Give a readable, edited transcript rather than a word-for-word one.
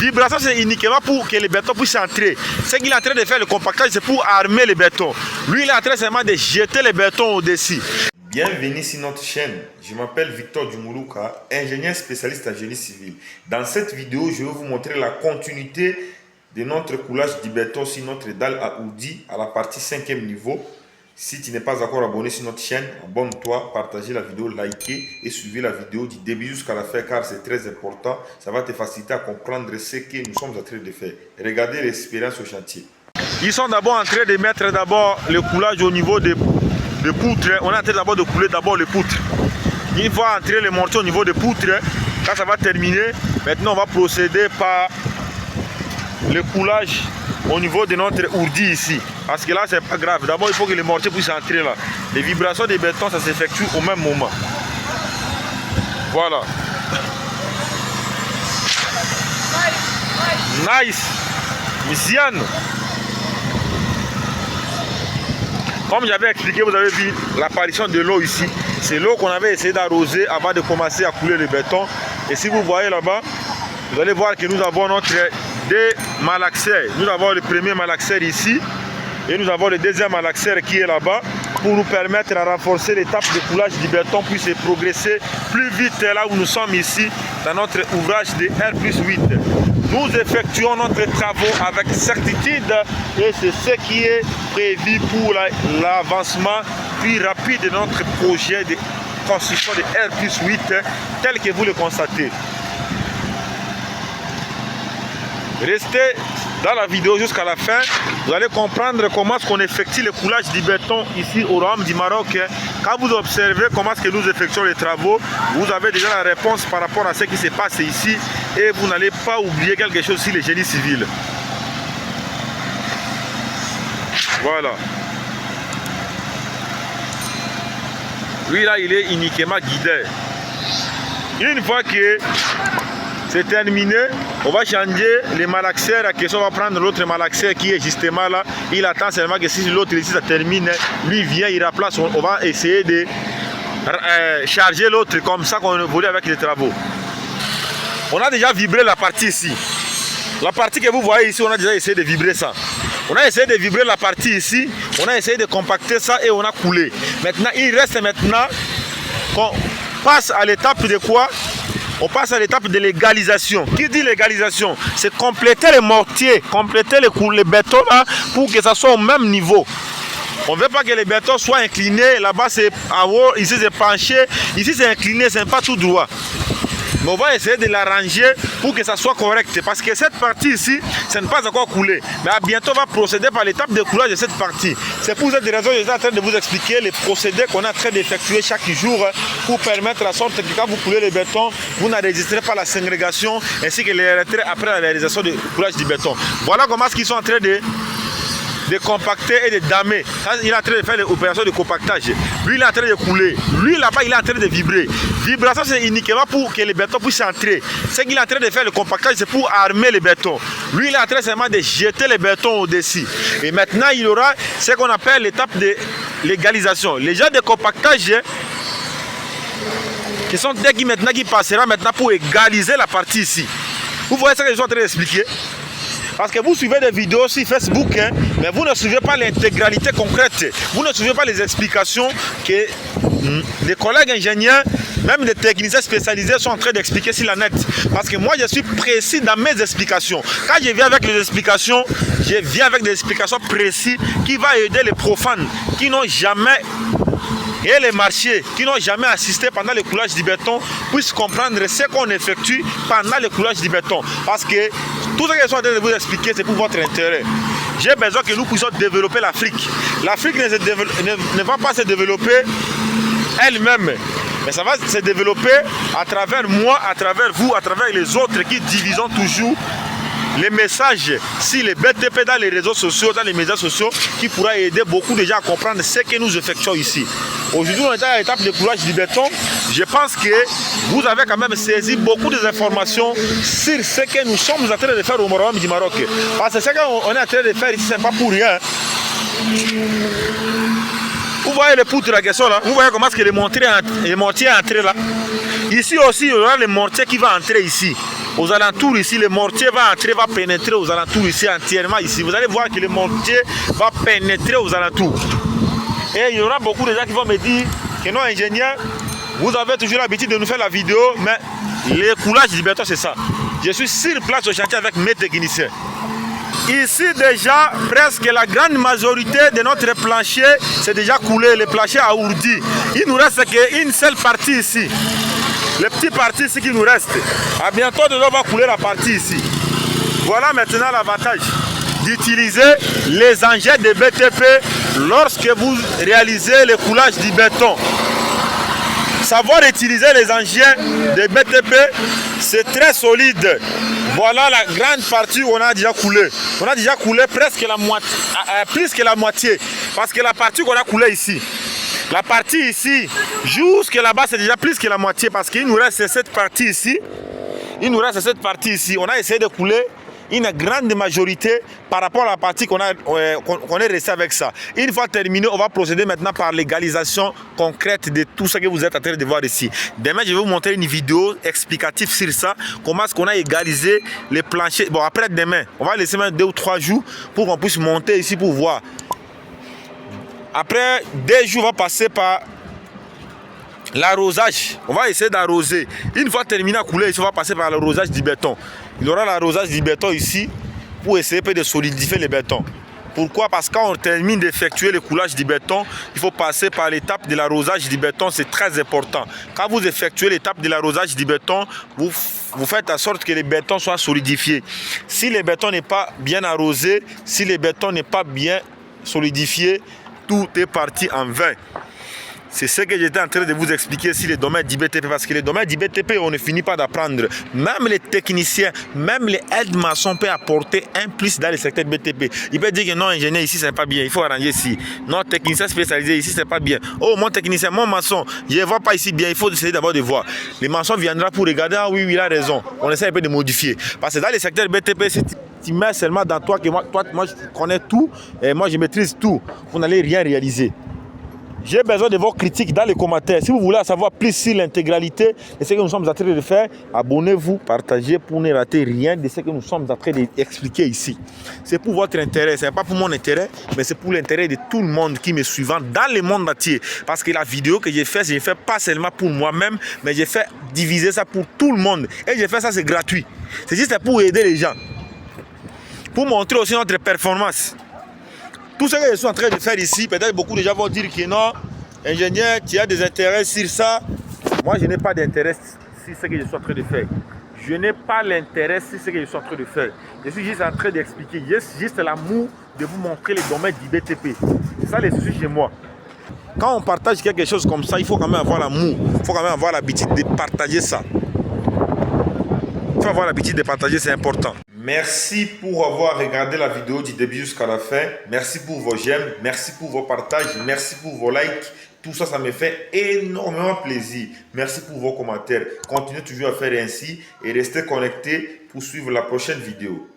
Vibration, c'est uniquement pour que le béton puisse entrer. Ce qu'il est en train de faire, le compactage, c'est pour armer le béton. Lui, il est en train seulement de jeter le béton au-dessus. Bienvenue sur notre chaîne. Je m'appelle Victor Djumuluka, ingénieur spécialiste en génie civil. Dans cette vidéo, je vais vous montrer la continuité de notre coulage du béton sur notre dalle à Oudi à la partie 5e niveau. Si tu n'es pas encore abonné sur notre chaîne, abonne-toi, partagez la vidéo, likez et suivez la vidéo du début jusqu'à la fin car c'est très important. Ça va te faciliter à comprendre ce que nous sommes en train de faire. Regardez l'expérience au chantier. Ils sont d'abord en train de mettre le coulage au niveau des poutres. On est en train d'abord de couler d'abord les poutres. Une fois entrer les mortiers au niveau des poutres, quand ça va terminer, maintenant on va procéder par le coulage au niveau de notre ourdi ici. Parce que là c'est pas grave. D'abord il faut que les mortiers puissent entrer là. Les vibrations des bétons ça s'effectue au même moment. Voilà. Nice. Missiane. Comme j'avais expliqué, vous avez vu l'apparition de l'eau ici. C'est l'eau qu'on avait essayé d'arroser avant de commencer à couler le béton. Et si vous voyez là-bas, vous allez voir que nous avons notre deux malaxeurs. Nous avons le premier malaxeur ici et nous avons le deuxième malaxeur qui est là-bas pour nous permettre à renforcer l'étape de coulage du béton puisse progresser plus vite là où nous sommes ici dans notre ouvrage de R+8. Nous effectuons notre travaux avec certitude et c'est ce qui est prévu pour l'avancement plus rapide de notre projet de construction de R+8 tel que vous le constatez. Restez dans la vidéo jusqu'à la fin, vous allez comprendre comment est-ce qu'on effectue le coulage du béton ici au Royaume du Maroc. Quand vous observez comment est-ce que nous effectuons les travaux, vous avez déjà la réponse par rapport à ce qui se passe ici et vous n'allez pas oublier quelque chose sur le génie civil. Voilà. Lui là, il est uniquement guidé. Une fois que c'est terminé, on va changer les malaxeurs. À question, on va prendre l'autre malaxeur qui est justement là. Il attend seulement que si l'autre ici ça termine, lui vient, il remplace. On va essayer de charger l'autre comme ça qu'on voulait avec les travaux. On a déjà vibré la partie ici. La partie que vous voyez ici, on a déjà essayé de vibrer ça. On a essayé de vibrer la partie ici. On a essayé de compacter ça et on a coulé. Maintenant, il reste maintenant qu'on passe à l'étape de quoi? On passe à l'étape de légalisation. Qui dit légalisation? C'est compléter les mortiers, compléter les bétons là pour que ça soit au même niveau. On ne veut pas que les bétons soient inclinés. Là-bas c'est en haut, ici c'est penché, ici c'est incliné, c'est pas tout droit. Mais on va essayer de l'arranger pour que ça soit correct. Parce que cette partie ici, ça n'est pas encore coulé. Mais à bientôt, on va procéder par l'étape de coulage de cette partie. C'est pour cette raison que je suis en train de vous expliquer les procédés qu'on est en train d'effectuer chaque jour pour permettre à sorte que quand vous coulez le béton, vous n'enregistrez pas la ségrégation ainsi que les retraits après la réalisation du coulage du béton. Voilà comment ils sont en train de compacter et de damer. Il est en train de faire l'opération de compactage. Lui, il est en train de couler. Lui, là-bas, il est en train de vibrer. Vibration, c'est uniquement pour que le béton puisse entrer. Ce qu'il est en train de faire, le compactage, c'est pour armer le béton. Lui, il est en train seulement de jeter le béton au-dessus. Et maintenant, il y aura ce qu'on appelle l'étape de légalisation. Les gens de compactage qui sont dès qui passera maintenant pour égaliser la partie ici. Vous voyez ce que je suis en train d'expliquer? Parce que vous suivez des vidéos sur Facebook, hein, mais vous ne suivez pas l'intégralité concrète. Vous ne suivez pas les explications que des collègues ingénieurs, même des techniciens spécialisés sont en train d'expliquer sur la net. Parce que moi, je suis précis dans mes explications. Quand je viens avec les explications, je viens avec des explications précises qui vont aider les profanes qui n'ont jamais et les marchés qui n'ont jamais assisté pendant le coulage du béton puissent comprendre ce qu'on effectue pendant le coulage du béton. Parce que tout ce que je suis en train de vous expliquer, c'est pour votre intérêt. J'ai besoin que nous puissions développer l'Afrique. L'Afrique ne va pas se développer elle-même. Mais ça va se développer à travers moi, à travers vous, à travers les autres qui divisons toujours les messages si les BTP dans les réseaux sociaux, dans les médias sociaux, qui pourra aider beaucoup déjà à comprendre ce que nous effectuons ici. Aujourd'hui, on est à l'étape de coulage du béton. Je pense que vous avez quand même saisi beaucoup d'informations sur ce que nous sommes en train de faire au Royaume du Maroc. Parce que ce qu'on est en train de faire ici, ce n'est pas pour rien. Vous voyez les poutres la question là? Vous voyez comment est-ce que les mortiers entrent là? Ici aussi, il y aura les mortiers qui vont entrer ici. aux alentours ici, le mortier va entrer, va pénétrer aux alentours ici entièrement ici. Vous allez voir que le mortier va pénétrer aux alentours. Et il y aura beaucoup de gens qui vont me dire que non, ingénieur, vous avez toujours l'habitude de nous faire la vidéo, mais le coulage du béton, c'est ça. Je suis sur place au chantier avec mes techniciens. Ici déjà, presque la grande majorité de notre plancher, c'est déjà coulé, le plancher a ourdi. Il nous reste qu'une seule partie ici. Les petites parties ici qui nous restent. À bientôt, on va couler la partie ici. Voilà maintenant l'avantage d'utiliser les engins de BTP lorsque vous réalisez le coulage du béton. Savoir utiliser les engins de BTP, c'est très solide. Voilà la grande partie où on a déjà coulé. On a déjà coulé presque la moitié, plus que la moitié. Parce que la partie qu'on a coulée ici, la partie ici, jusque là-bas, c'est déjà plus que la moitié. Parce qu'il nous reste cette partie ici. Il nous reste cette partie ici. On a essayé de couler une grande majorité par rapport à la partie qu'on est resté avec ça. Une fois terminé, on va procéder maintenant par l'égalisation concrète de tout ce que vous êtes en train de voir ici. Demain, je vais vous montrer une vidéo explicative sur ça, comment est-ce qu'on a égalisé les planchers. Bon, après demain, on va laisser même 2 ou 3 jours pour qu'on puisse monter ici pour voir. Après 2 jours, on va passer par l'arrosage. On va essayer d'arroser. Une fois terminé à couler, ici, on va passer par l'arrosage du béton. Il y aura l'arrosage du béton ici pour essayer de solidifier le béton. Pourquoi? Parce que quand on termine d'effectuer le coulage du béton, il faut passer par l'étape de l'arrosage du béton. C'est très important. Quand vous effectuez l'étape de l'arrosage du béton, vous faites en sorte que le béton soit solidifié. Si le béton n'est pas bien arrosé, si le béton n'est pas bien solidifié, tout est parti en vain. C'est ce que j'étais en train de vous expliquer sur le domaine du BTP. Parce que le domaine du BTP, on ne finit pas d'apprendre. Même les techniciens, même les aides-maçons peuvent apporter un plus dans le secteur BTP. Il peut dire que non, ingénieur, ici, ce n'est pas bien. Il faut arranger ici. Non, technicien spécialisé, ici, ce n'est pas bien. Oh, mon technicien, mon maçon, je ne vois pas ici bien. Il faut essayer d'abord de voir. Le maçon viendra pour regarder. Ah oui, il a raison. On essaie un peu de modifier. Parce que dans le secteur BTP, c'est tu mets seulement dans toi que moi je connais tout et moi je maîtrise tout. Vous n'allez rien réaliser. J'ai besoin de vos critiques dans les commentaires. Si vous voulez savoir plus sur l'intégralité de ce que nous sommes en train de faire, abonnez-vous, partagez pour ne rater rien de ce que nous sommes en train d'expliquer ici. C'est pour votre intérêt, ce n'est pas pour mon intérêt, mais c'est pour l'intérêt de tout le monde qui me suit dans le monde entier. Parce que la vidéo que j'ai faite, je ne fais pas seulement pour moi-même, mais j'ai fait diviser ça pour tout le monde. Et j'ai fait ça, c'est gratuit. C'est juste pour aider les gens. Pour montrer aussi notre performance. Tout ce que je suis en train de faire ici, peut-être beaucoup de gens vont dire que non, ingénieur, tu as des intérêts sur ça. Moi, je n'ai pas d'intérêt sur ce que je suis en train de faire. Je n'ai pas l'intérêt sur ce que je suis en train de faire. Je suis juste en train d'expliquer. J'ai juste l'amour de vous montrer les domaines du BTP. C'est ça les soucis chez moi. Quand on partage quelque chose comme ça, il faut quand même avoir l'amour. Il faut quand même avoir l'habitude de partager ça. Il faut avoir l'habitude de partager, c'est important. Merci pour avoir regardé la vidéo du début jusqu'à la fin. Merci pour vos j'aime, merci pour vos partages, merci pour vos likes. Tout ça, ça me fait énormément plaisir. Merci pour vos commentaires. Continuez toujours à faire ainsi et restez connectés pour suivre la prochaine vidéo.